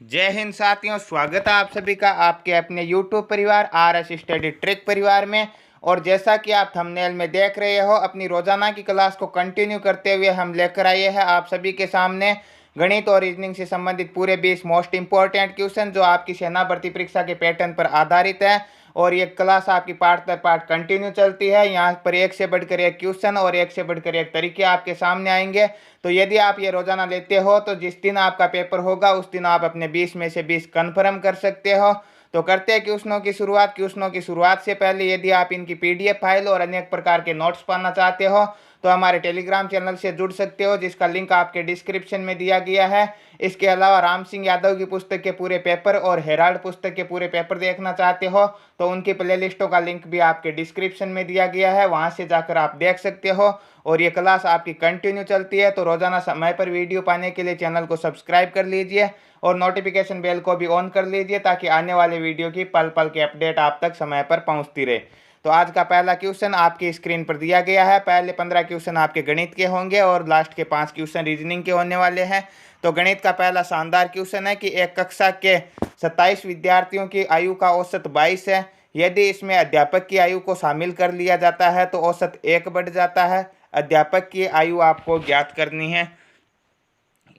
जय हिंद साथियों, स्वागत है आप सभी का आपके अपने YouTube परिवार RS स्टडी ट्रिक परिवार में। और जैसा कि आप थंबनेल में देख रहे हो, अपनी रोजाना की क्लास को कंटिन्यू करते हुए हम लेकर आए हैं आप सभी के सामने गणित और रीजनिंग से संबंधित पूरे 20 मोस्ट इंपॉर्टेंट क्वेश्चन जो आपकी सेना भर्ती परीक्षा के पैटर्न पर आधारित है। और ये क्लास आपकी पार्ट दर पार्ट कंटिन्यू चलती है। यहाँ पर एक से बढ़कर एक क्वेश्चन और एक से बढ़कर एक तरीके आपके सामने आएंगे। तो यदि आप ये रोजाना लेते हो तो जिस दिन आपका पेपर होगा उस दिन आप अपने 20 में से 20 कन्फर्म कर सकते हो। तो करते हैं क्वेश्चनों की शुरुआत। क्वेश्चनों की शुरुआत से पहले यदि आप इनकी PDF फाइल और अनेक प्रकार के नोट्स पाना चाहते हो तो हमारे टेलीग्राम चैनल से जुड़ सकते हो, जिसका लिंक आपके डिस्क्रिप्शन में दिया गया है। इसके अलावा राम सिंह यादव की पुस्तक के पूरे पेपर और हेराल्ड पुस्तक के पूरे पेपर देखना चाहते हो तो उनकी प्लेलिस्टों का लिंक भी आपके डिस्क्रिप्शन में दिया गया है, वहां से जाकर आप देख सकते हो। और ये क्लास आपकी कंटिन्यू चलती है, तो रोजाना समय पर वीडियो पाने के लिए चैनल को सब्सक्राइब कर लीजिए और नोटिफिकेशन बेल को भी ऑन कर लीजिए ताकि आने वाले वीडियो की पल पल के अपडेट आप तक समय पर पहुंचती रहे। तो आज का पहला क्वेश्चन आपकी स्क्रीन पर दिया गया है। पहले 15 क्वेश्चन आपके गणित के होंगे और लास्ट के 5 क्वेश्चन रीजनिंग के होने वाले हैं। तो गणित का पहला शानदार क्वेश्चन है कि एक कक्षा के 27 विद्यार्थियों की आयु का औसत 22 है। यदि इसमें अध्यापक की आयु को शामिल कर लिया जाता है तो औसत 1 बढ़ जाता है। अध्यापक की आयु आपको ज्ञात करनी है।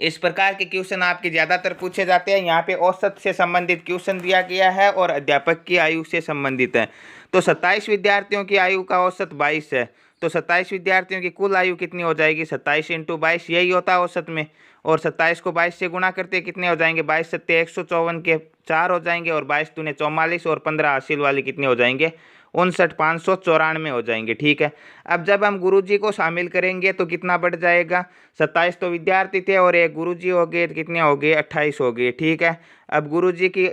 इस प्रकार के क्वेश्चन आपके ज़्यादातर पूछे जाते हैं। यहाँ पे औसत से संबंधित क्वेश्चन दिया गया है और अध्यापक की आयु से संबंधित है। तो 27 विद्यार्थियों की आयु का औसत 22 है। तो 27 विद्यार्थियों की कुल आयु कितनी हो जाएगी? 27 × 22 यही होता है औसत में। और 27 को 22 से गुणा करते कितने हो जाएंगे? 22 सत्ते 154 के 4 हो जाएंगे और 22 दूने 44 और 15 हासिल वाले कितने हो जाएंगे? 59,594 हो जाएंगे। ठीक है। अब जब हम गुरुजी को शामिल करेंगे तो कितना बढ़ जाएगा? 27 तो विद्यार्थी थे और एक गुरुजी हो गए, कितने हो गए? 28 हो गए। ठीक है। अब गुरुजी की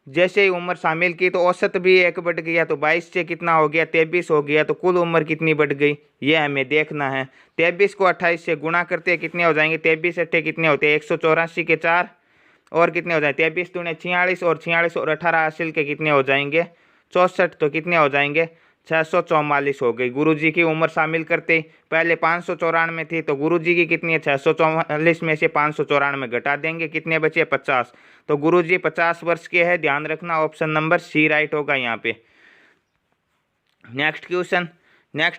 जैसे ही उम्र शामिल की तो औसत भी 1 बढ़ गया, तो 22 से कितना हो गया? 23 हो गया। तो कुल उम्र कितनी बढ़ गई ये हमें देखना है। 23 को 28 से गुणा करते कितने हो जाएंगे? 23 अट्ठे कितने होते हैं? 184 के 4 और कितने हो जाएंगे? 23 दूने 46 और 46 और 18 हासिल के कितने हो जाएंगे? 64। तो कितने हो जाएंगे? 644 हो गई। गुरुजी की उम्र शामिल करते पहले 594 थी, तो गुरुजी की कितनी है? 644 में से 594 घटा देंगे, कितने बचे? 50। तो गुरुजी 50 वर्ष के हैं। ध्यान रखना, ऑप्शन नंबर सी राइट होगा यहाँ पे। नेक्स्ट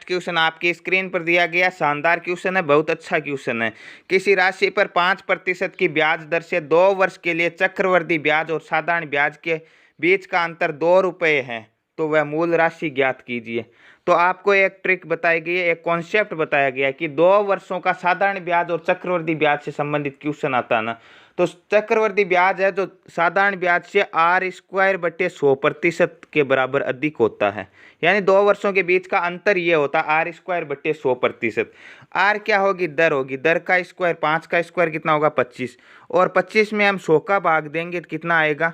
क्वेश्चन आपकी स्क्रीन पर दिया गया शानदार क्वेश्चन है, बहुत अच्छा क्वेश्चन है। किसी राशि पर 5% की ब्याज दर से 2 वर्ष के लिए चक्रवृद्धि ब्याज और साधारण ब्याज के बीच का अंतर 2 रुपये है, तो वह मूल राशि ज्ञात कीजिए। तो आपको एक ट्रिक बताई गई है, एक कॉन्सेप्ट बताया गया है कि 2 वर्षों का साधारण ब्याज और चक्रवृद्धि ब्याज से संबंधित क्वेश्चन आता है ना, तो चक्रवृद्धि ब्याज है जो साधारण ब्याज से R² / 100% के बराबर अधिक होता है। यानी 2 वर्षों के बीच का अंतर ये होता है R² / 100%। आर क्या होगी? दर होगी। दर का स्क्वायर 5 का स्क्वायर कितना होगा? 25। और 25 में हम 100 का भाग देंगे तो कितना आएगा?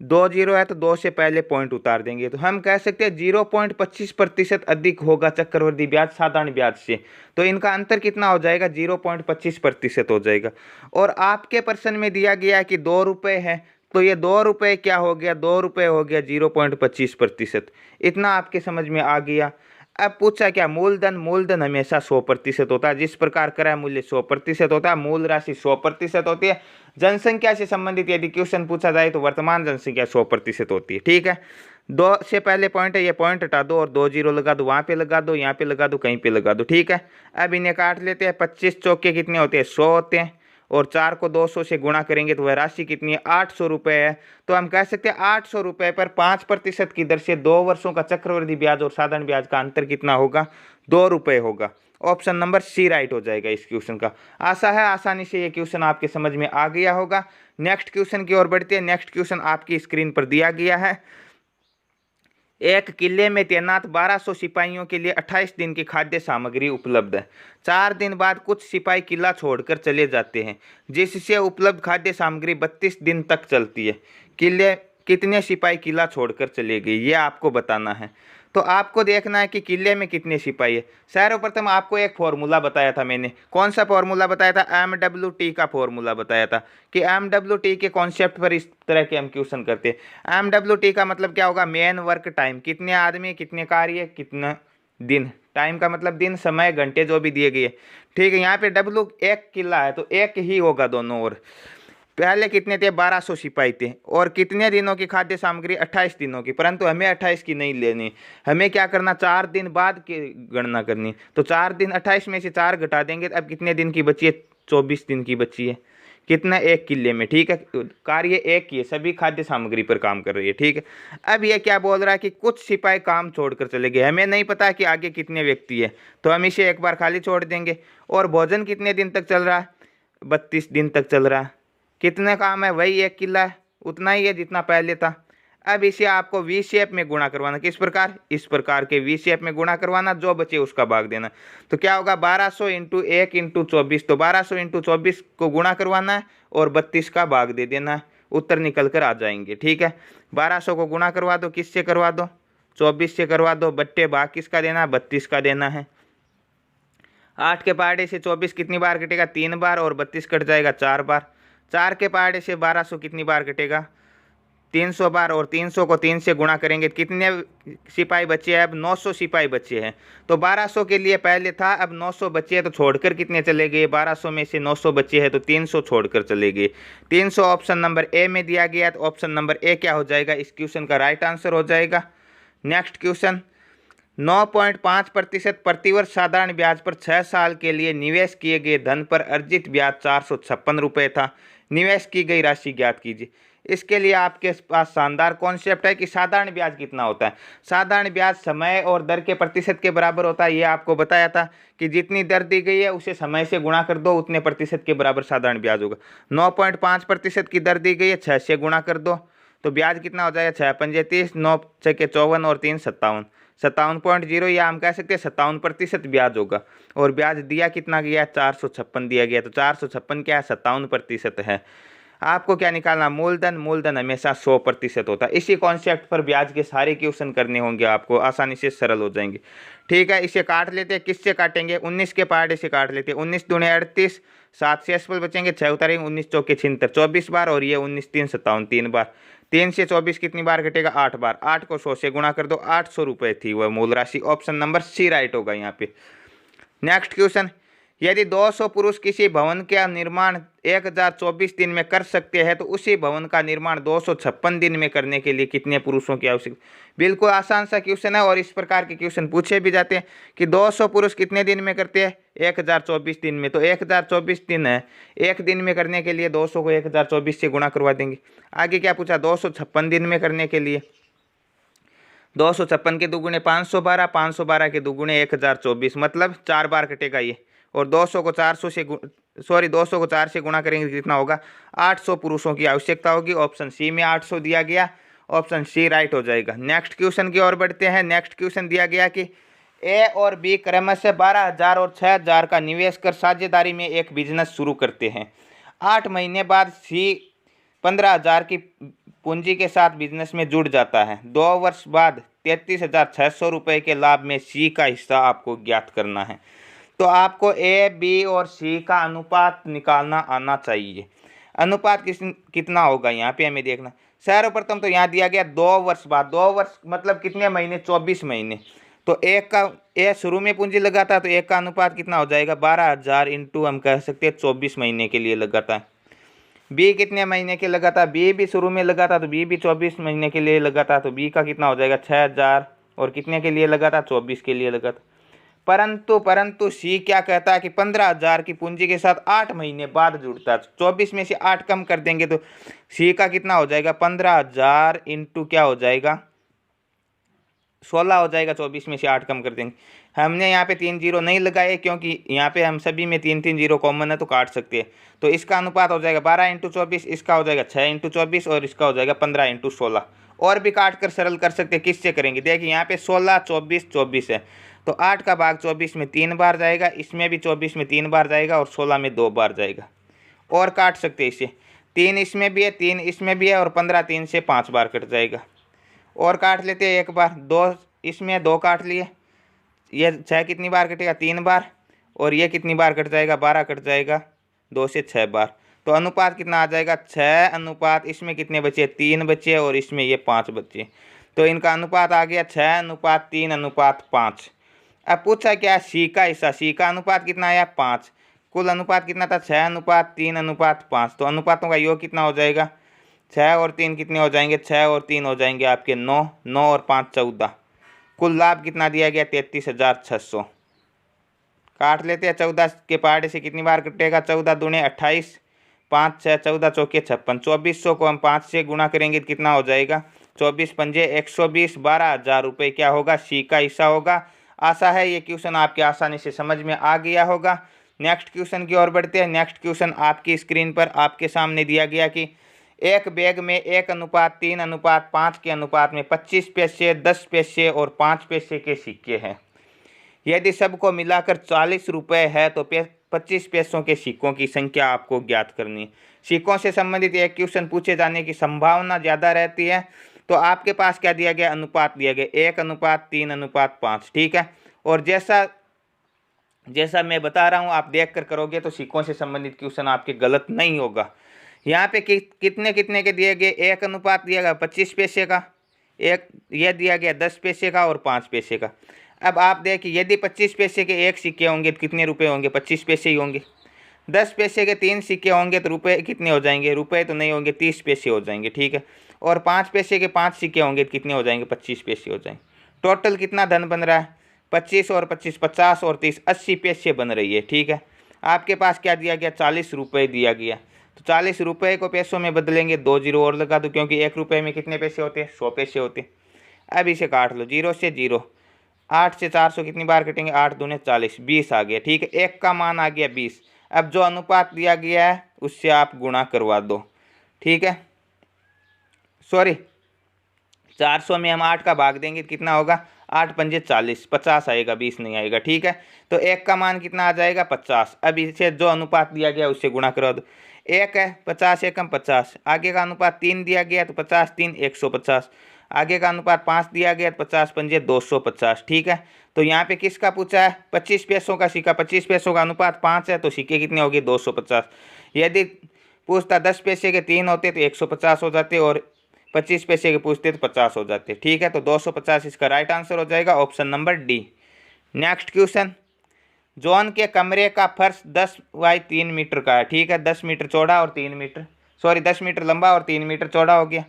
2 जीरो है तो 2 से पहले पॉइंट उतार देंगे, तो हम कह सकते हैं 0.25% अधिक होगा चक्रवृद्धि ब्याज साधारण ब्याज से। तो इनका अंतर कितना हो जाएगा? 0.25% हो जाएगा। और आपके प्रश्न में दिया गया है कि 2 रुपये है, तो ये 2 रुपये क्या हो गया? 2 रुपये हो गया 0.25%। इतना आपके समझ में आ गया। अब पूछा क्या? मूलधन हमेशा 100% होता है। जिस प्रकार क्रय मूल्य 100% होता है, मूल राशि 100% होती है। जनसंख्या से संबंधित यदि क्वेश्चन पूछा जाए तो वर्तमान जनसंख्या 100% होती है। ठीक है। 2 से पहले पॉइंट है, ये पॉइंट हटा दो और 2 जीरो लगा दो, वहां पे लगा दो, यहाँ पे लगा दो, कहीं पे लगा दो। ठीक है। अब इन्हें काट लेते हैं। 25 चौके कितने होते हैं? 100 होते हैं। और 4 को 200 से गुणा करेंगे तो वह राशि कितनी है? 800 रुपये है। तो हम कह सकते हैं 800 रुपये पर 5% की दर से 2 वर्षों का चक्रवृद्धि ब्याज और साधारण ब्याज का अंतर कितना होगा? 2 रुपये होगा। ऑप्शन नंबर सी राइट हो जाएगा इस क्वेश्चन का। आशा है आसानी से ये क्वेश्चन आपके समझ में आ गया होगा। नेक्स्ट क्वेश्चन की ओर बढ़ते हैं। नेक्स्ट क्वेश्चन आपकी स्क्रीन पर दिया गया है। एक किले में तैनात 1200 सिपाहियों के लिए 28 दिन की खाद्य सामग्री उपलब्ध है। 4 दिन बाद कुछ सिपाही किला छोड़कर चले जाते हैं, जिससे उपलब्ध खाद्य सामग्री 32 दिन तक चलती है। किले कितने सिपाही किला छोड़कर चले गए ये आपको बताना है। तो आपको देखना है कि किले में कितने सिपाही है। सर्वप्रथम आपको एक फॉर्मूला बताया था मैंने। कौन सा फॉर्मूला बताया था? MWT का फॉर्मूला बताया था कि MWT के कॉन्सेप्ट पर इस तरह के हम क्वेश्चन करते हैं। MWT का मतलब क्या होगा? Main work time. कितने आदमी, कितने कार्य, कितना दिन। टाइम का मतलब दिन, समय, घंटे जो भी दिए गए। ठीक है। यहाँ पे W एक किला है तो एक ही होगा दोनों ओर। पहले कितने थे, 1200 सिपाही थे, और कितने दिनों की खाद्य सामग्री, 28 दिनों की। परंतु हमें 28 की नहीं लेनी, हमें क्या करना, 4 दिन बाद की गणना करनी। तो 4 दिन, 28 में से 4 घटा देंगे, अब कितने दिन की बची है, 24 दिन की बची है। कितना, 1 किले में। ठीक है, कार्य एक ही है, सभी खाद्य सामग्री पर काम कर रही है। ठीक है, अब ये क्या बोल रहा है कि कुछ सिपाही काम छोड़कर चले गए, हमें नहीं पता कि आगे कितने व्यक्ति है, तो हम इसे एक बार खाली छोड़ देंगे। और भोजन कितने दिन तक चल रहा है, 32 दिन तक चल रहा है। कितने काम है, वही 1 किला है, उतना ही है जितना पहले था। अब इसे आपको वी शेप में गुणा करवाना, किस प्रकार, इस प्रकार के वी शेप में गुणा करवाना, जो बचे उसका भाग देना। तो क्या होगा, 1200 इंटू 1 इंटू 24, तो 1200 इंटू 24 को गुणा करवाना है और 32 का भाग दे देना है, उत्तर निकल कर आ जाएंगे। ठीक है, 1200 को गुणा करवा दो, किससे करवा दो, 24 से करवा दो, बट्टे भाग किसका देना है, 32 का देना है। 8 के पहाड़े से 24 कितनी बार कटेगा, 3 बार, और 32 कट जाएगा 4 बार। 4 के पहाड़े से 1200 कितनी बार कटेगा, 300 बार, और 300 को 3 से गुणा करेंगे, कितने सिपाही बचे हैं, अब 900 सिपाही बचे हैं। तो 1200 के लिए पहले था, अब 900 बचे हैं, तो छोड़कर कितने चले गए, 1200 में से 900 बचे हैं तो 300 छोड़कर चले गए। 300 ऑप्शन नंबर ए में दिया गया, तो ऑप्शन नंबर ए क्या हो जाएगा, इस क्वेश्चन का राइट आंसर हो जाएगा। नेक्स्ट क्वेश्चन, 9.5% प्रतिवर्ष साधारण ब्याज पर 6 साल के लिए निवेश किए गए धन पर अर्जित ब्याज 456 रुपये था। निवेश की गई राशि ज्ञात कीजिए। इसके लिए आपके पास शानदार कॉन्सेप्ट है कि साधारण ब्याज कितना होता है। साधारण ब्याज समय और दर के प्रतिशत के बराबर होता है। ये आपको बताया था कि जितनी दर दी गई है उसे समय से गुणा कर दो, उतने प्रतिशत के बराबर साधारण ब्याज होगा। 9.5% की दर दी गई है, 6 से गुणा कर दो तो ब्याज कितना हो जाएगा, 6 पंजे 30, 9 छके 54 और 3 57, 57.0, या हम कह सकते हैं 57% ब्याज होगा। और ब्याज दिया कितना गया, 456 दिया गया, तो 456 क्या है, 57% है। आपको क्या निकालना, मूलधन। मूलधन हमेशा 100% होता है। इसी कॉन्सेप्ट पर ब्याज के सारे क्वेश्चन करने होंगे, आपको आसानी से सरल हो जाएंगे। ठीक है, इसे काट लेते हैं, किससे काटेंगे, 19 के पहाड़े से काट लेते हैं। 19 दूने 38, 7 से असफल बचेंगे, 6 उतारेंगे, 19 चौके 76, 24 बार, और ये 19 3 57, 3 बार। 3 से 24 कितनी बार कटेगा, 8 बार। 8 को 100 से गुणा कर दो, 800 रुपये थी वह मूल राशि। ऑप्शन नंबर सी राइट होगा यहाँ पे। नेक्स्ट क्वेश्चन, यदि 200 पुरुष किसी भवन का निर्माण 1024 दिन में कर सकते हैं तो उसी भवन का निर्माण 256 दिन में करने के लिए कितने पुरुषों की आवश्यकता। बिल्कुल आसान सा क्वेश्चन है, और इस प्रकार के क्वेश्चन पूछे भी जाते हैं कि 200 पुरुष कितने दिन में करते हैं, 1024 दिन में। तो 1024 दिन है, एक दिन में करने के लिए 200 को 1024 से गुणा करवा देंगे। आगे क्या पूछा, 256 दिन में करने के लिए 256 के दुगुने 512, 512 के दुगुने 1024, मतलब 4 बार कटेगा ये। और 200 को 400 से 200 को 4 से गुणा करेंगे कितना होगा, 800 पुरुषों की आवश्यकता होगी। ऑप्शन सी में 800 दिया गया, ऑप्शन सी राइट हो जाएगा। नेक्स्ट क्वेश्चन की ओर बढ़ते हैं। नेक्स्ट क्वेश्चन दिया गया कि ए और बी क्रमशः 12,000 और 6,000 का निवेश कर साझेदारी में एक बिजनेस शुरू करते हैं। 8 महीने बाद सी 15,000 की पूंजी के साथ बिजनेस में जुड़ जाता है। 2 वर्ष बाद 33,600 रुपये के लाभ में सी का हिस्सा आपको ज्ञात करना है। तो आपको ए, बी और सी का अनुपात निकालना आना चाहिए। अनुपात कितना होगा यहाँ पे हमें देखना। सर्वप्रथम तो यहाँ दिया गया 2 वर्ष बाद, 2 वर्ष मतलब कितने महीने, 24 महीने। तो एक का ए शुरू में पूंजी लगाता है तो एक का अनुपात कितना हो जाएगा, 12,000 इंटू हम कह सकते हैं 24 महीने के लिए लगाता है। बी कितने महीने के लगाता है, बी भी शुरू में लगाता तो बी भी 24 महीने के लिए लगाता, तो बी का कितना हो जाएगा 6,000, और कितने के लिए लगाता, 24 के लिए लगाता। परंतु सी क्या कहता है कि 15,000 की पूंजी के साथ 8 महीने बाद जुड़ता है। 24 में से 8 कम कर देंगे तो सी का कितना हो जाएगा, 15,000 इंटू क्या हो जाएगा, 16 हो जाएगा। 24 में से 8 कम कर देंगे। हमने यहाँ पे 3 जीरो नहीं लगाए क्योंकि यहाँ पे हम सभी में 3 जीरो कॉमन है तो काट सकते हैं। तो इसका अनुपात हो जाएगा 12 इंटू 24, इसका हो जाएगा 6 इंटू 24, और इसका हो जाएगा 15 इंटू 16। और भी काट कर सरल कर सकते हैं, किससे करेंगे, देखिए यहाँ पे 16, 24, 24 है तो 8 का भाग 24 में 3 बार जाएगा, इसमें भी 24 में 3 बार जाएगा, और 16 में 2 बार जाएगा। और काट सकते हैं इसे, 3 इसमें भी है, 3 इसमें भी है, और 15 3 से 5 बार कट जाएगा। और काट लेते हैं एक बार, 2 इसमें 2 काट लिए, ये 6 कितनी बार कटेगा, 3 बार, और ये कितनी बार कट जाएगा, 12 कट जाएगा, 2 से 6 बार। तो अनुपात कितना आ जाएगा, 6 अनुपात, इसमें कितने बचे, 3 बचे, और इसमें ये 5 बचे। तो इनका अनुपात आ गया 6 अनुपात 3 अनुपात 5। अब पूछा क्या, सी का हिस्सा, सी का अनुपात कितना आया, 5। कुल अनुपात कितना था 6:3:5। तो अनुपातों का योग कितना हो जाएगा 6 और 3 कितने हो जाएंगे 6 और 3 हो जाएंगे आपके 9, 9 और 5 14। कुल लाभ कितना दिया गया 33,600। काट लेते हैं 14 के पहाड़े से कितनी बार कटेगा 14 दूने 28, 5 6 14 चौके 56। 2400 को हम 5 से गुणा करेंगे तो कितना हो जाएगा 24 पंजे 120, 12,000 रुपये क्या होगा सी का हिस्सा होगा। आशा है ये क्वेश्चन आपके आसानी से समझ में आ गया होगा। नेक्स्ट क्वेश्चन की ओर बढ़ते हैं। नेक्स्ट क्वेश्चन आपकी स्क्रीन पर आपके सामने दिया गया कि एक बैग में 1:3:5 के अनुपात में 25 पैसे, 10 पैसे और 5 पैसे के सिक्के हैं। यदि सबको मिलाकर 40 रुपये है तो 25 पैसों के सिक्कों की संख्या आपको ज्ञात करनी है। सिक्कों से संबंधित एक क्वेश्चन पूछे जाने की संभावना ज़्यादा रहती है। तो आपके पास क्या दिया गया अनुपात दिया गया 1:3:5। ठीक है, और जैसा मैं बता रहा हूँ आप देख कर करोगे तो सिक्कों से संबंधित क्वेश्चन आपके गलत नहीं होगा। यहाँ पे कितने कितने के दिए गए एक अनुपात दिया गया 25 पैसे का, एक यह दिया गया 10 पैसे का और 5 पैसे का। अब आप देखिए यदि 25 पैसे के एक सिक्के होंगे तो कितने रुपए होंगे 25 पैसे ही होंगे। 10 पैसे के 3 सिक्के होंगे तो रुपए कितने हो जाएंगे रुपए तो नहीं होंगे 30 पैसे हो जाएंगे। ठीक है, और 5 पैसे के 5 सिक्के होंगे तो कितने हो जाएंगे 25 पैसे हो जाएंगे। टोटल कितना धन बन रहा है 25 और 25 50 और 30 80 पैसे बन रही है। ठीक है, आपके पास क्या दिया गया 40 रुपये दिया गया। तो 40 रुपये को पैसों में बदलेंगे 2 जीरो और लगा दो क्योंकि 1 रुपये में कितने पैसे होते हैं 100 पैसे होते हैं। अब इसे काट लो 0 से 0, 8 से 400 कितनी बार कटेंगे 8 दूने 40, 20 आ गया। ठीक है, एक का मान आ गया 20। अब जो अनुपात दिया गया है उससे आप गुणा करवा दो। ठीक है, सॉरी 400 में हम 8 का भाग देंगे तो कितना होगा 8 पंजे 40, 50 आएगा 20 नहीं आएगा। ठीक है, तो एक का मान कितना आ जाएगा 50। अब इसे जो अनुपात दिया गया उससे गुणा करवा दो। एक है 50 एकम 50, आगे का अनुपात 3 दिया गया तो 50 3 150, आगे का अनुपात 5 दिया गया तो 50 पंजे 250। ठीक है, तो यहाँ पे किसका पूछा है 25 पैसों का सिक्का, 25 पैसों का अनुपात 5 है तो सिक्के कितने हो गए 250। यदि पूछता 10 पैसे के 3 होते तो 150 हो जाते और 25 पैसे के पूछते तो 50 हो जाते। ठीक है, तो 250 इसका राइट आंसर हो जाएगा option number D. Next question, John के कमरे का फर्श 10 बाई 3 मीटर का है। ठीक है, 10 मीटर चौड़ा और 3 मीटर 10 मीटर लंबा और 3 मीटर चौड़ा हो गया।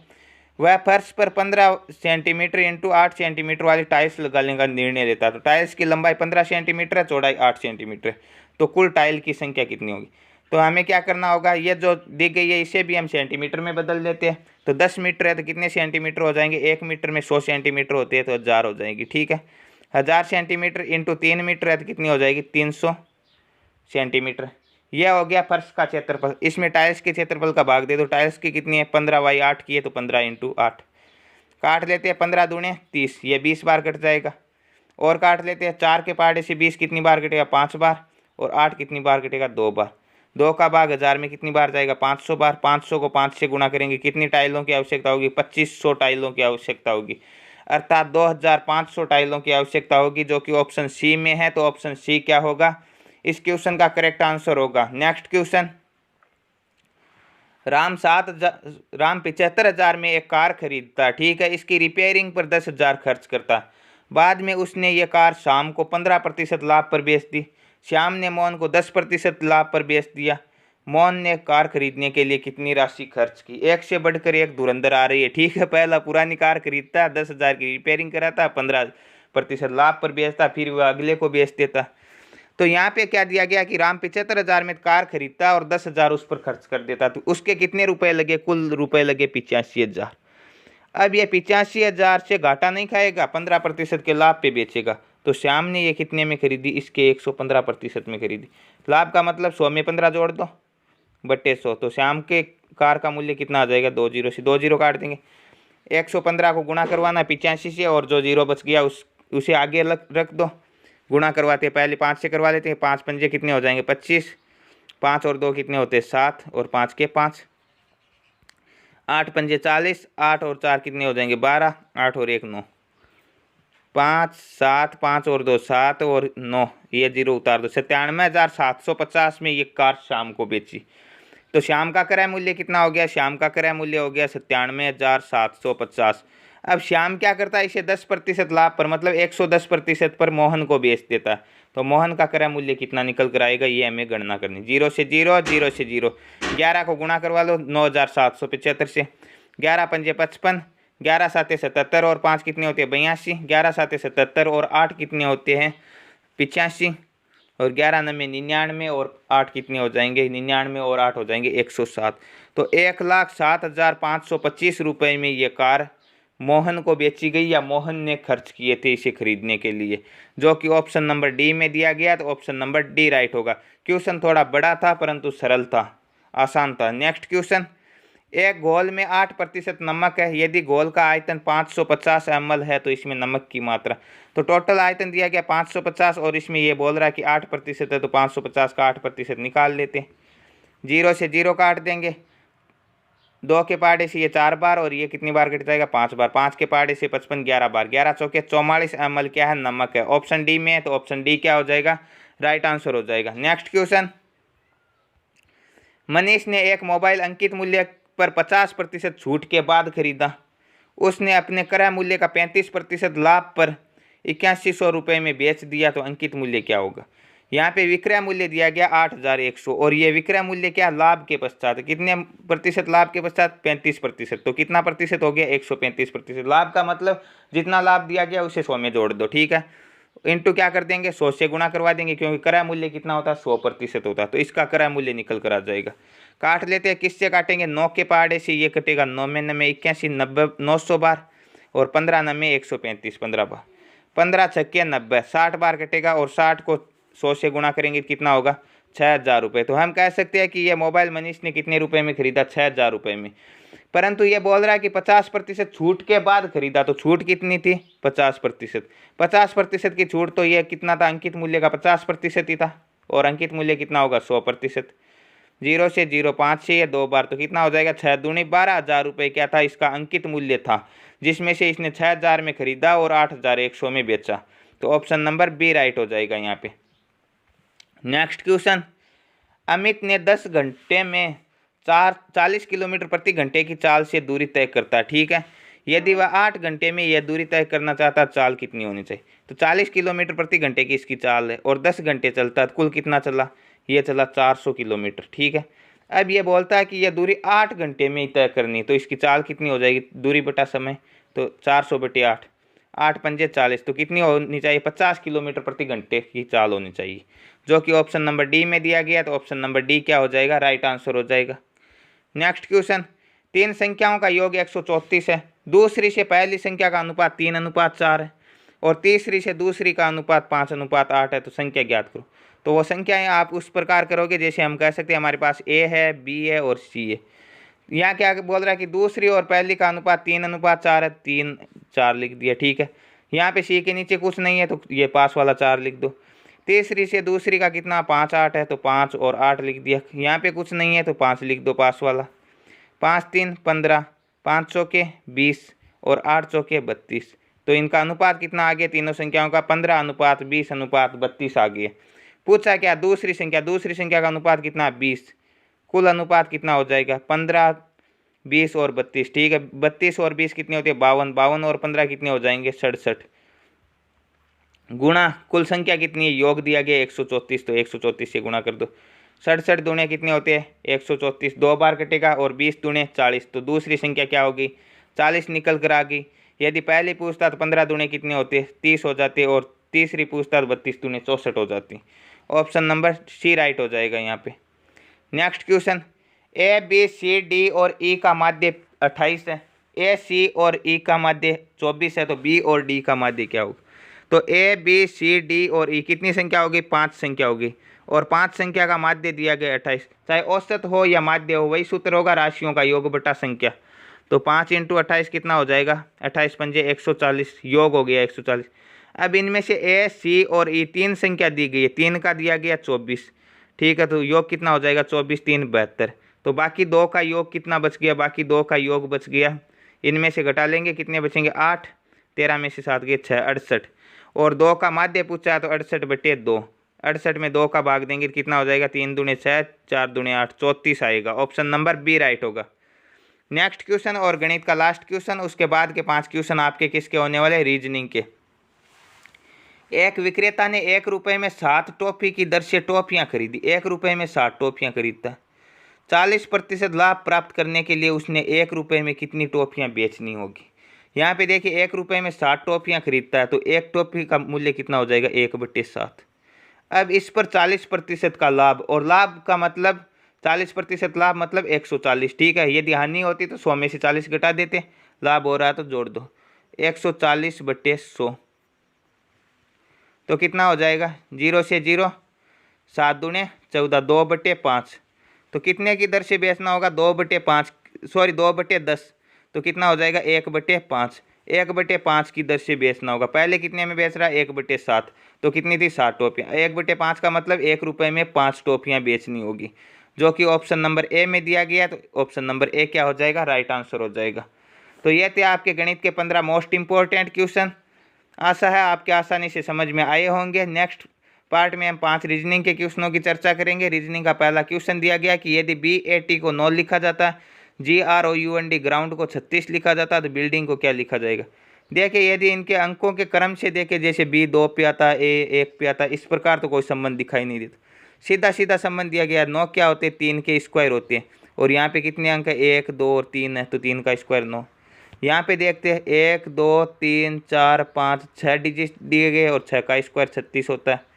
वह फर्श पर 15 सेंटीमीटर इंटू 8 सेंटीमीटर वाली टाइल्स लगाने का निर्णय लेता है। तो टाइल्स की लंबाई 15 सेंटीमीटर है, चौड़ाई 8 सेंटीमीटर है। तो कुल टाइल की संख्या कितनी होगी। तो हमें क्या करना होगा ये जो दी गई है इसे भी हम सेंटीमीटर में बदल देते हैं। तो 10 मीटर है तो कितने सेंटीमीटर हो जाएंगे 1 मीटर में 100 सेंटीमीटर होते हैं तो 1000 हो जाएगी। ठीक है, 1000 सेंटीमीटर इंटू 3 मीटर है तो कितनी हो जाएगी 300 सेंटीमीटर। यह हो गया फर्श का क्षेत्रफल। इसमें टाइल्स के क्षेत्रफल का भाग दे दो। टाइल्स की कितनी है 15 बाई 8 की है तो 15 इंटू 8। काट लेते हैं 15 दूने 30, ये 20 बार कट जाएगा। और काट लेते हैं 4 के पहाड़े से 20 कितनी बार कटेगा 5 बार और 8 कितनी बार कटेगा 2 बार। 2 का भाग 1000 में कितनी बार जाएगा 500 बार। 500 को 5 से गुणा करेंगे कितनी टाइलों की आवश्यकता होगी 2500 टाइलों की आवश्यकता होगी, अर्थात 2500 टाइलों की आवश्यकता होगी, जो कि ऑप्शन सी में है। तो ऑप्शन सी क्या होगा इस क्वेश्चन का करेक्ट आंसर होगा। नेक्स्ट क्वेश्चन, राम 75,000 में एक कार खरीदता। ठीक है, इसकी रिपेयरिंग पर 10,000 खर्च करता। बाद में उसने ये कार शाम को 15% लाभ पर बेच दी। श्याम ने मोहन को 10% लाभ पर बेच दिया। मोहन ने कार खरीदने के लिए कितनी राशि खर्च की। एक से बढ़कर एक धुरंधर आ रही है। ठीक है, पहला पुरानी कार खरीदता 10,000 की रिपेयरिंग कराता 15% लाभ पर बेचता, फिर वह अगले को बेच देता। तो यहाँ पे क्या दिया गया कि राम 75,000 में कार खरीदता और 10,000 उस पर खर्च कर देता। तो उसके कितने रुपए लगे कुल रुपए लगे 85,000। अब ये 85,000 से घाटा नहीं खाएगा, 15% के लाभ पे बेचेगा। तो श्याम ने ये कितने में खरीदी इसके 115% में खरीदी। लाभ का मतलब 100 में 15 जोड़ दो बट्टे 100। तो श्याम के कार का मूल्य कितना आ जाएगा 2 जीरो से 2 जीरो काट देंगे। 115 को गुणा करवाना 85 से और जो जीरो बच गया उसे आगे रख दो। गुणा करवाते हैं पहले 5 से करवा लेते हैं। 5 पंजे कितने हो जाएंगे 25, 5 और 2 कितने होते हैं 7 और 5 के 5, 8 पंजे 40, 8 और 4 कितने हो जाएंगे 12, 8 और 1 9, 5 7, 5 और 2 7 और 9, ये जीरो उतार दो। 97,750 में ये कार शाम को बेची। तो शाम का क्रय मूल्य कितना हो गया, शाम का क्रय मूल्य हो गया 97,750। अब श्याम क्या करता है, इसे 10% लाभ पर मतलब 110% पर मोहन को बेच देता है। तो मोहन का क्रय मूल्य कितना निकल कर आएगा, ये हमें गणना करनी। 0 से 0, 0 से 0, 11 को गुणा करवा लो 9775 से, 11 पंजे 55, 11 साते 77 और 5 कितने होते हैं 82, 11 साते 77 और 8 कितने होते हैं 85, और 11 नब्बे 99 और 8 कितने हो जाएंगे 99 और 8 हो जाएंगे 107। तो 1,07,525 रुपये में ये कार मोहन को बेची गई या मोहन ने खर्च किए थे इसे खरीदने के लिए, जो कि ऑप्शन नंबर डी में दिया गया। तो ऑप्शन नंबर डी राइट होगा। क्वेश्चन थोड़ा बड़ा था परंतु सरल था, आसान था। नेक्स्ट क्वेश्चन, एक घोल में 8% नमक है, यदि घोल का आयतन 550 ml है तो इसमें नमक की मात्रा। तो टोटल आयतन दिया गया 550 और इसमें ये बोल रहा है कि 8% है, तो 550 का 8% निकाल लेते। 0 से 0 काट देंगे, 2 के पहाड़े से ये 4 बार और ये कितनी बार कट जाएगा 5 बार, 5 के पहाड़े से 55 11 बार, 11 चौके 44 ml क्या है नमक है। ऑप्शन डी में है, तो ऑप्शन डी क्या हो जाएगा राइट आंसर हो जाएगा। नेक्स्ट क्वेश्चन, मनीष ने एक मोबाइल अंकित मूल्य पर 50% छूट के बाद खरीदा। उसने अपने क्रय मूल्य का 35% लाभ पर 8100 रुपये में बेच दिया, तो अंकित मूल्य क्या होगा। यहाँ पे विक्रय मूल्य दिया गया 8100 और ये विक्रय मूल्य क्या लाभ के पश्चात, कितने प्रतिशत लाभ के पश्चात 35%, तो कितना प्रतिशत हो गया 135%। लाभ का मतलब जितना लाभ दिया गया उसे 100 में जोड़ दो, ठीक है, इंटू क्या कर देंगे 100 से गुणा करवा देंगे, क्योंकि क्रय मूल्य कितना होता है 100% होता है, तो इसका क्रय मूल्य निकल कर आ जाएगा। काट लेते हैं, किससे काटेंगे 9 के पहाड़े से ये कटेगा 9 में 81 90 900 बार और 15 में 135 15 बार, 15 छक्के 90 60 बार कटेगा और 60 को 100 से गुणा करेंगे कितना होगा 6000 रुपये। तो हम कह सकते हैं कि ये मोबाइल मनीष ने कितने रुपए में खरीदा 6000 रुपये में, परंतु ये बोल रहा है कि 50% छूट के बाद खरीदा, तो छूट कितनी थी 50%, 50% की छूट, तो ये कितना था अंकित मूल्य का 50% ही था और अंकित मूल्य कितना होगा 100%। 0 से 0 5 से ये 2 बार, तो कितना हो जाएगा 6 दूनी 12,000 रुपये क्या था इसका अंकित मूल्य था, जिसमें से इसने 6000 में खरीदा और 8100 में बेचा। तो ऑप्शन नंबर बी राइट हो जाएगा यहाँ पे। नेक्स्ट क्वेश्चन, अमित ने 10 घंटे में 40 किलोमीटर प्रति घंटे की चाल से दूरी तय करता है, ठीक है। यदि वह 8 घंटे में यह दूरी तय करना चाहता है, चाल कितनी होनी चाहिए। तो 40 किलोमीटर प्रति घंटे की इसकी चाल है और 10 घंटे चलता है, कुल कितना चला, ये चला 400 किलोमीटर, ठीक है। अब ये बोलता है कि यह दूरी 8 घंटे में ही तय करनी, तो इसकी चाल कितनी हो जाएगी, दूरी बटा समय, तो 400/8, 8 पंजे 40, तो कितनी होनी चाहिए 50 किलोमीटर प्रति घंटे की चाल होनी चाहिए, जो कि ऑप्शन नंबर डी में दिया गया। तो ऑप्शन नंबर डी क्या हो जाएगा राइट आंसर हो जाएगा। नेक्स्ट क्वेश्चन, 3 संख्याओं का योग 134 है, दूसरी से पहली संख्या का अनुपात 3:4 है और तीसरी से दूसरी का अनुपात 5:8 है, तो संख्या ज्ञात करो। तो वो संख्याएं आप उस प्रकार करोगे जैसे हम कह सकते हैं हमारे पास ए है, बी है और सी है। यहाँ क्या बोल रहा है कि दूसरी और पहली का अनुपात 3:4 है, 3 4 लिख दिया, ठीक है। यहाँ पे सी के नीचे कुछ नहीं है तो ये पास वाला 4 लिख दो। तीसरी से दूसरी का कितना 5 8 है, तो 5 और 8 लिख दिया। यहाँ पे कुछ नहीं है तो 5 लिख दो पास वाला। 5 3 15, 5 चौके 20 और 8 चौके 32, तो इनका अनुपात कितना आ गया तीनों संख्याओं का 15:20:32 आ गया। पूछा क्या दूसरी संख्या का अनुपात कितना 20, कुल अनुपात कितना हो जाएगा 15 20 और 32, ठीक है। 32 और 20 कितने होते हैं 52, 52 और 15 कितने हो जाएंगे 67, गुणा कुल संख्या कितनी है योग दिया गया 134, तो 134 से गुणा कर दो। 67 दूणे कितने होते हैं 134, 2 बार कटेगा और 20 दूणे 40, तो दूसरी संख्या क्या होगी 40 निकल कर आ गई। यदि पहली पूछता तो 15 दूणे कितने होते 30 हो जाते और तीसरी पूछता तो 32 दूणे 64 हो जाती। ऑप्शन नंबर सी राइट हो जाएगा यहाँ पे। Next question, A B C D और ई का माध्य 28 है, ए सी और ई का माध्य 24 है, तो बी और डी का माध्य क्या होगा। तो ए बी सी डी और ई कितनी संख्या होगी 5 संख्या होगी और 5 संख्या का माध्य दिया गया 28, चाहे औसत हो या माध्य हो वही सूत्र होगा राशियों का योग बटा संख्या। तो 5 × 28 कितना हो जाएगा 28 पंजे 140, योग हो गया 140। अब इनमें से ए सी और ई 3 संख्या दी गई है, 3 का दिया गया 24, ठीक है, तो योग कितना हो जाएगा 24 3 72, तो बाकी 2 का योग कितना बच गया, बाकी 2 का योग बच गया, इनमें से घटा लेंगे कितने बचेंगे 8, 13 में से 7 गए 6 68, और 2 का माध्य पूछा है तो 68/2, 68 में 2 का भाग देंगे कितना हो जाएगा 3 दूणे 6 4 दूणे 8 34 आएगा। ऑप्शन नंबर बी राइट होगा। नेक्स्ट क्वेश्चन और गणित का लास्ट क्वेश्चन, उसके बाद के 5 क्वेश्चन आपके किसके होने वाले, रीजनिंग के। एक विक्रेता ने 1 रुपये में 7 टॉफी की दर से टॉफियाँ खरीदी। 1 रुपये में 7 टॉफियाँ खरीदता है। 40% लाभ प्राप्त करने के लिए उसने 1 रुपये में कितनी टॉफियाँ बेचनी होगी। यहाँ पे देखिए 1 रुपये में 7 टॉफियाँ खरीदता है तो एक टॉफी का मूल्य कितना हो जाएगा, 1/7। अब इस पर 40% का लाभ, और लाभ का मतलब 40% लाभ मतलब 140। ठीक है, यदि हानि होती तो 100 में से 40 घटा देते, लाभ हो रहा है तो जोड़ दो 140/100। तो कितना हो जाएगा, 0 से 0, 7 दूने 14, 2/5। तो कितने की दर से बेचना होगा, 2/5, सॉरी 2/10। तो कितना हो जाएगा, 1/5। 1/5 की दर से बेचना होगा। पहले कितने में बेच रहा है, 1/7। तो कितनी थी, 7 टॉफियाँ। 1/5 का मतलब 1 रुपये में 5 टॉफियाँ बेचनी होगी, जो कि ऑप्शन नंबर ए में दिया गया। तो ऑप्शन नंबर ए क्या हो जाएगा, राइट आंसर हो जाएगा। तो ये थे आपके गणित के 15 मोस्ट इंपॉर्टेंट क्वेश्चन। आशा है आपके आसानी से समझ में आए होंगे। नेक्स्ट पार्ट में हम 5 रीजनिंग के क्वेश्चनों की चर्चा करेंगे। रीजनिंग का पहला क्वेश्चन दिया गया कि यदि BAT को 9 लिखा जाता है, GROUND ग्राउंड को 36 लिखा जाता है, तो बिल्डिंग को क्या लिखा जाएगा। देखिए यदि इनके अंकों के क्रम से देखे, जैसे B 2 पे आता है, A 1 पे आता है, इस प्रकार तो कोई संबंध दिखाई नहीं देता। सीधा सीधा संबंध दिया गया। 9 क्या होते हैं, 3 के स्क्वायर होते हैं। और यहाँ पे कितने अंक है, 1 2 और 3 है, तो 3 का स्क्वायर 9। यहाँ पे देखते हैं 1 2 3 4 5 6 डिजिट दिए गए और 6 का स्क्वायर 36 होता है।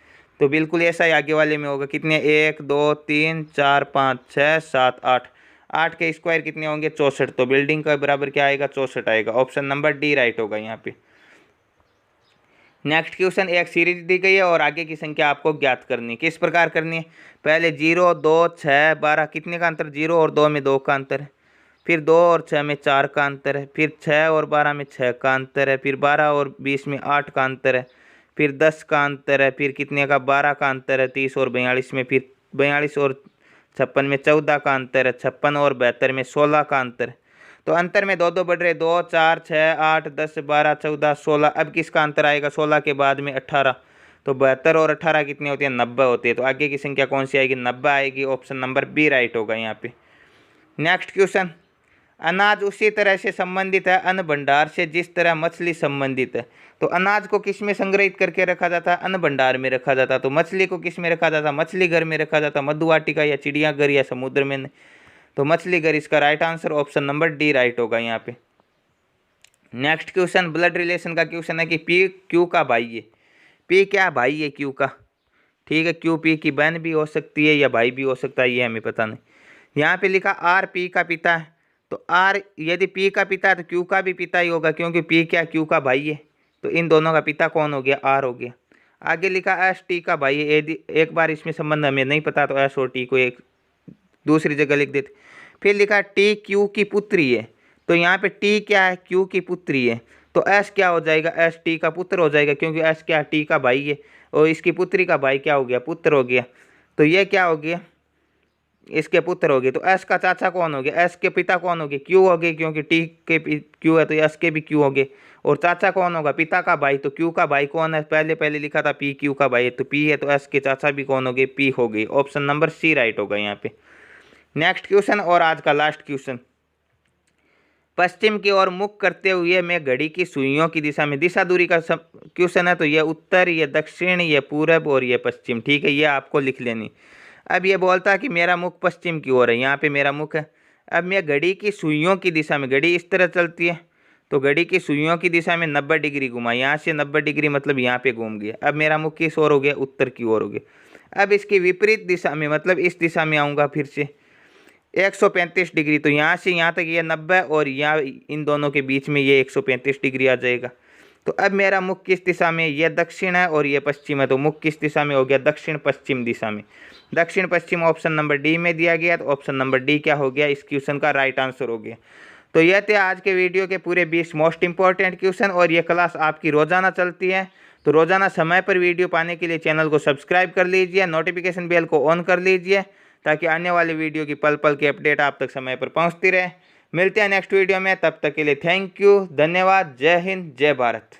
तो बिल्कुल ऐसा ही आगे वाले में होगा। कितने, 1 2 3 4 5 6 7 8, 8 के स्क्वायर कितने होंगे, 64। तो बिल्डिंग का बराबर क्या आएगा, 64 आएगा। ऑप्शन नंबर डी राइट होगा यहाँ पे। नेक्स्ट क्वेश्चन, एक सीरीज दी गई है और आगे की संख्या आपको ज्ञात करनी है। किस प्रकार करनी है, पहले 0 2 6 12, कितने का अंतर, 0 और 2 में 2 का अंतर है। फिर 2 और 6 में 4 का अंतर है। फिर 6 और 12 में 6 का अंतर है। फिर 12 और 20 में 8 का अंतर है। फिर 10 का अंतर है। फिर कितने का, 12 का अंतर है। 30 और 42 में, फिर 42 और 56 में 14 का अंतर है। 56 और 72 में 16 का अंतर है। तो अंतर में 2 2 बढ़ रहे, 2 4 6 8 10 12 14 16। अब किसका अंतर आएगा, 16 के बाद में 18। तो 72 और 18 कितने होते हैं, 90 होते हैं। तो आगे की संख्या कौन सी आएगी, 90 आएगी। ऑप्शन नंबर बी राइट होगा यहाँ पे। नेक्स्ट क्वेश्चन, अनाज उसी तरह से संबंधित है अन्न भंडार से जिस तरह मछली संबंधित है। तो अनाज को किस में संग्रहित करके रखा जाता है, अन्न भंडार में रखा जाता है। तो मछली को किस में रखा जाता है, मछली घर में रखा जाता है, मधुवाटिका या चिड़ियाघर या समुद्र में। तो मछली घर इसका right answer, option number D right होगा यहाँ पे। नेक्स्ट क्वेश्चन, ब्लड रिलेशन का क्वेश्चन है कि पी क्यू का भाई है। पी क्या भाई है क्यू का, ठीक है। क्यू पी की बहन भी हो सकती है या भाई भी हो सकता है, ये हमें पता नहीं। यहाँ पे लिखा आर पी का पिता है। तो आर यदि पी का पिता है तो क्यू का भी पिता ही होगा, क्योंकि पी क्या, क्यू का भाई है। तो इन दोनों का पिता कौन हो गया, आर हो गया। आगे लिखा एस टी का भाई है। यदि एक बार इसमें संबंध हमें नहीं पता तो एस और टी को एक दूसरी जगह लिख देते। फिर लिखा टी क्यू की पुत्री है। तो यहाँ पे टी क्या है, क्यू की पुत्री है। तो एस क्या हो जाएगा, एस टी का पुत्र हो जाएगा, क्योंकि एस क्या, टी का भाई है। और इसकी पुत्री का भाई क्या हो गया, पुत्र हो गया। तो ये क्या हो गया, इसके पुत्र हो गए। तो एस का चाचा कौन हो गया, एस के पिता कौन हो गए, क्यू हो गए, क्योंकि टी के क्यू है तो एस के भी क्यू हो गए। और चाचा कौन होगा, पिता का भाई। तो क्यू का भाई कौन है, पहले पहले लिखा था पी क्यू का भाई है, तो पी है, तो एस के चाचा भी कौन हो गए, पी हो गए। ऑप्शन नंबर सी राइट होगा यहाँ पे। नेक्स्ट क्वेश्चन और आज का लास्ट क्वेश्चन, पश्चिम की ओर मुख करते हुए मैं घड़ी की सुइयों की दिशा में, दिशा दूरी का क्वेश्चन है। तो ये उत्तर, ये दक्षिण, ये पूरब और ये पश्चिम, ठीक है। ये आपको लिख लेनी। अब ये बोलता है कि मेरा मुख पश्चिम की ओर है, यहाँ पे मेरा मुख है। अब मैं घड़ी की सुइयों की दिशा में, घड़ी इस तरह चलती है, तो घड़ी की सुइयों की दिशा में 90 डिग्री घुमा। यहाँ से 90 डिग्री मतलब यहाँ पे घूम गया। अब मेरा मुख किस ओर हो गया, उत्तर की ओर हो गया। अब इसकी विपरीत दिशा में, मतलब इस दिशा में आऊँगा फिर से 135 डिग्री। तो यहाँ से यहाँ तक ये 90 और यहाँ इन दोनों के बीच में ये 135 डिग्री आ जाएगा। तो अब मेरा मुख किस दिशा में, ये दक्षिण है और ये पश्चिम है। तो मुख किस दिशा में हो गया, दक्षिण पश्चिम दिशा में। दक्षिण पश्चिम ऑप्शन नंबर डी में दिया गया। तो ऑप्शन नंबर डी क्या हो गया, इस क्वेश्चन का राइट आंसर हो गया। तो यह थे आज के वीडियो के पूरे 20 मोस्ट इंपॉर्टेंट क्वेश्चन। और ये क्लास आपकी रोजाना चलती है, तो रोजाना समय पर वीडियो पाने के लिए चैनल को सब्सक्राइब कर लीजिए, नोटिफिकेशन बेल को ऑन कर लीजिए, ताकि आने वाली वीडियो की पल पल की अपडेट आप तक समय पर पहुंचती रहे। मिलते हैं नेक्स्ट वीडियो में, तब तक के लिए थैंक यू, धन्यवाद, जय हिंद, जय भारत।